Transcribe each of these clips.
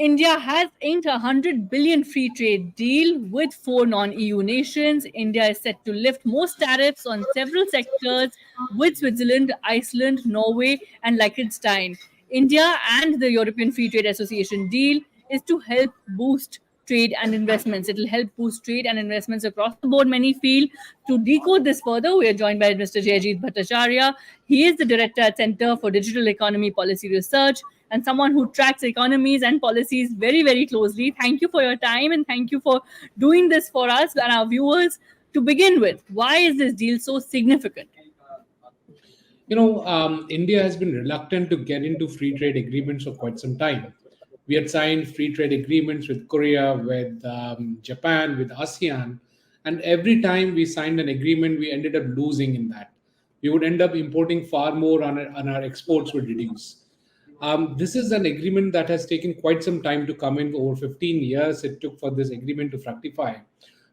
India has inked a 100 billion free trade deal with 4 non-EU nations. India is set to lift most tariffs on several sectors with Switzerland, Iceland, Norway, and Liechtenstein. India and the European Free Trade Association deal is to help boost trade and investments. It will help boost trade and investments across the board, many feel. To decode this further, we are joined by Mr. Jaijit Bhattacharya. He is the director at Center for Digital Economy Policy Research and someone who tracks economies and policies very, very closely. Thank you for your time and thank you for doing this for us and our viewers. To begin with, why is this deal so significant? India has been reluctant to get into free trade agreements for quite some time. We had signed free trade agreements with Korea, with Japan, with ASEAN, and every time we signed an agreement, we ended up losing in that. We would end up importing far more, and our exports would reduce. This is an agreement that has taken quite some time to come in. Over 15 years it took for this agreement to fructify,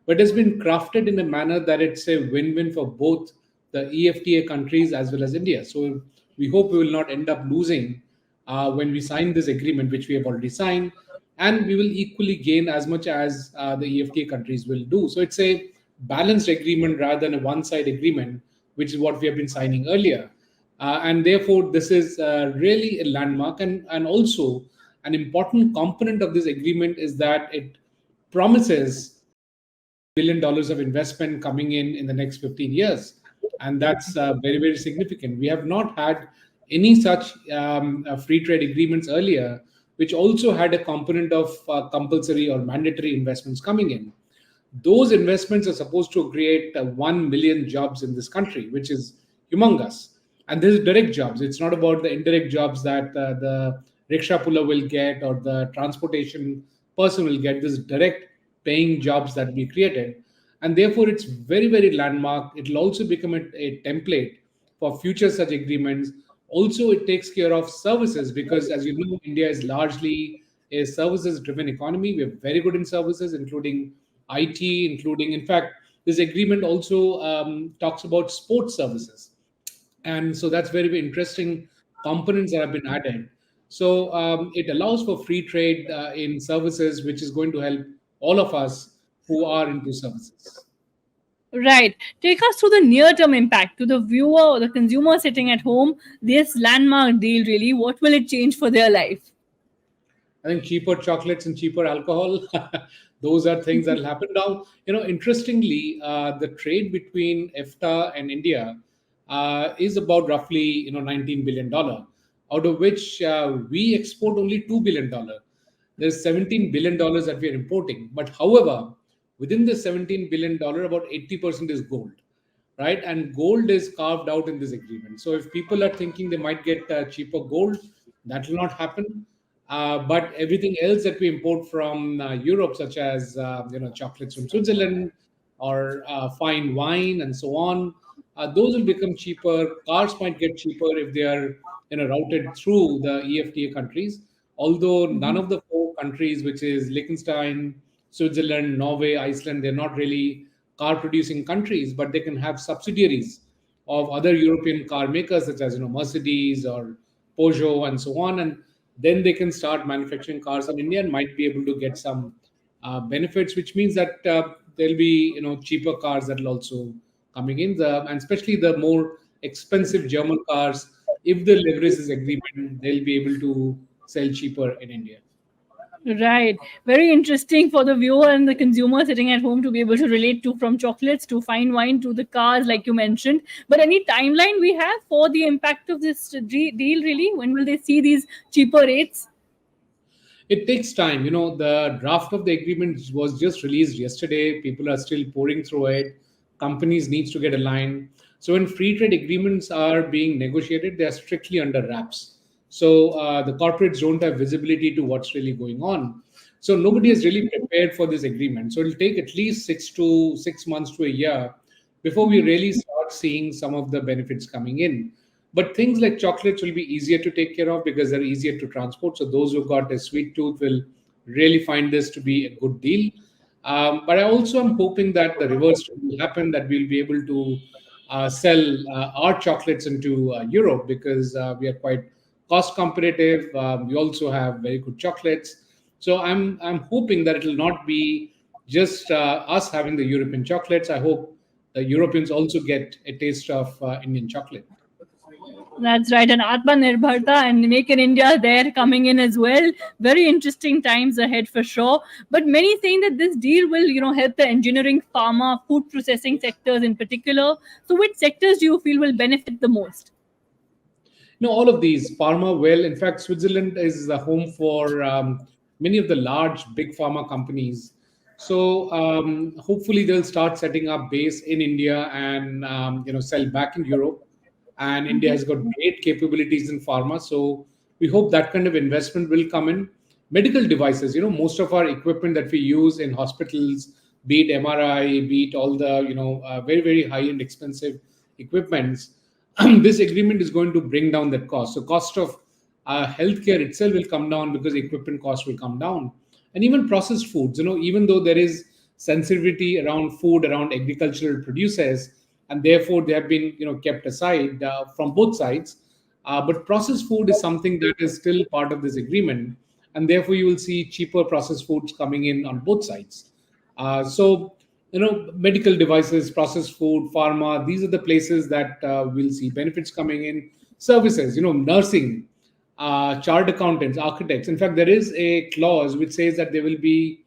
but it's been crafted in a manner that it's a win-win for both the EFTA countries as well as India. So we hope we will not end up losing when we sign this agreement, which we have already signed, and we will equally gain as much as the EFTA countries will do. So it's a balanced agreement rather than a one-side agreement, which is what we have been signing earlier. And therefore, this is really a landmark, and also an important component of this agreement is that it promises $1 billion of investment coming in the next 15 years. And that's very, very significant. We have not had any such free trade agreements earlier, which also had a component of compulsory or mandatory investments coming in. Those investments are supposed to create 1 million jobs in this country, which is humongous. And this is direct jobs. It's not about the indirect jobs that the rickshaw puller will get or the transportation person will get. This is direct paying jobs that we created. And therefore, it's very, very landmark. It will also become a template for future such agreements. Also, it takes care of services because, as you know, India is largely a services-driven economy. We're very good in services, including IT, including, in fact, this agreement also talks about sports services. And so that's very, very interesting components that have been added. So it allows for free trade in services, which is going to help all of us who are into services. Right. Take us through the near term impact to the viewer or the consumer sitting at home. This landmark deal, really, what will it change for their life? I think cheaper chocolates and cheaper alcohol, those are things that will happen now. Interestingly, the trade between EFTA and India is about roughly $19 billion, out of which we export only $2 billion. There's $17 billion that we are importing. But however, within the $17 billion, about 80% is gold, right? And gold is carved out in this agreement. So if people are thinking they might get cheaper gold, that will not happen. But everything else that we import from Europe, such as chocolates from Switzerland or fine wine and so on, those will become cheaper. Cars might get cheaper if they are routed through the EFTA countries. Although none of the 4 countries, which is Liechtenstein, Switzerland, Norway, Iceland, they're not really car producing countries, but they can have subsidiaries of other European car makers such as Mercedes or Peugeot and so on, and then they can start manufacturing cars in India and might be able to get some benefits, which means that there'll be cheaper cars that will also coming in, and especially the more expensive German cars. If the leverage is agreement, they'll be able to sell cheaper in India. Right. Very interesting for the viewer and the consumer sitting at home to be able to relate to, from chocolates to fine wine to the cars, like you mentioned. But any timeline we have for the impact of this deal, really? When will they see these cheaper rates? It takes time. The draft of the agreement was just released yesterday. People are still pouring through it. Companies needs to get aligned. So when free trade agreements are being negotiated, they are strictly under wraps. So the corporates don't have visibility to what's really going on. So nobody is really prepared for this agreement. So it'll take at least 6 months to a year before we really start seeing some of the benefits coming in. But things like chocolates will be easier to take care of because they're easier to transport. So those who've got a sweet tooth will really find this to be a good deal. But I also am hoping that the reverse will happen, that we'll be able to sell our chocolates into Europe because we are quite cost competitive. We also have very good chocolates. So I'm hoping that it will not be just us having the European chocolates. I hope the Europeans also get a taste of Indian chocolate. That's right, and Atmanirbharta and Make in India there coming in as well. Very interesting times ahead for sure. But many saying that this deal will, help the engineering, pharma, food processing sectors in particular. So, which sectors do you feel will benefit the most? All of these pharma. Well, in fact, Switzerland is the home for many of the large big pharma companies. So hopefully they'll start setting up base in India and sell back in Europe. And India has got great capabilities in pharma. So we hope that kind of investment will come in. Medical devices, most of our equipment that we use in hospitals, be it MRI, be it all the very very high and expensive equipments, this agreement is going to bring down that cost. So cost of healthcare itself will come down because equipment cost will come down, and even processed foods. Even though there is sensitivity around food, around agricultural producers, and therefore they have been kept aside from both sides. But processed food is something that is still part of this agreement, and therefore you will see cheaper processed foods coming in on both sides. So medical devices, processed food, pharma, these are the places that we'll see benefits coming in. Services, nursing, chartered accountants, architects. In fact, there is a clause which says that there will be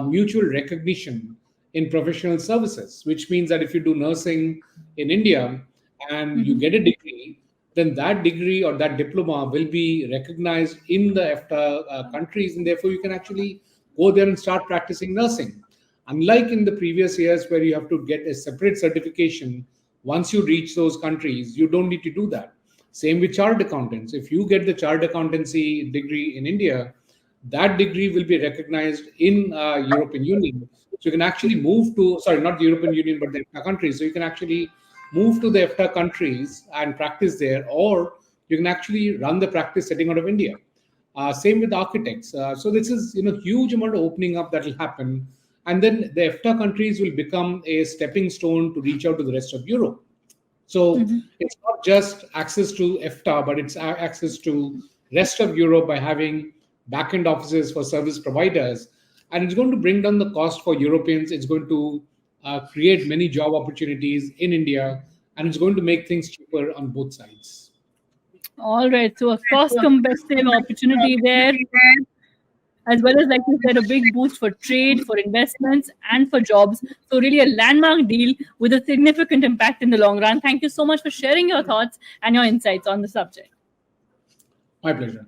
mutual recognition in professional services, which means that if you do nursing in India and you get a degree, then that degree or that diploma will be recognized in the EFTA countries, and therefore you can actually go there and start practicing nursing. Unlike in the previous years where you have to get a separate certification once you reach those countries, you don't need to do that. Same with chartered accountants. If you get the chartered accountancy degree in India, that degree will be recognized in European Union. So you can actually move to, sorry, not the European Union, but the EFTA countries. So you can actually move to the EFTA countries and practice there, or you can actually run the practice setting out of India. Same with architects. So this is huge amount of opening up that will happen, and then the EFTA countries will become a stepping stone to reach out to the rest of Europe. So it's not just access to EFTA, but it's access to rest of Europe by having back-end offices for service providers, and it's going to bring down the cost for Europeans. It's going to create many job opportunities in India, and it's going to make things cheaper on both sides. All right, so a cost competitive opportunity there, as well as, like you said, a big boost for trade, for investments, and for jobs. So, really, a landmark deal with a significant impact in the long run. Thank you so much for sharing your thoughts and your insights on the subject. My pleasure.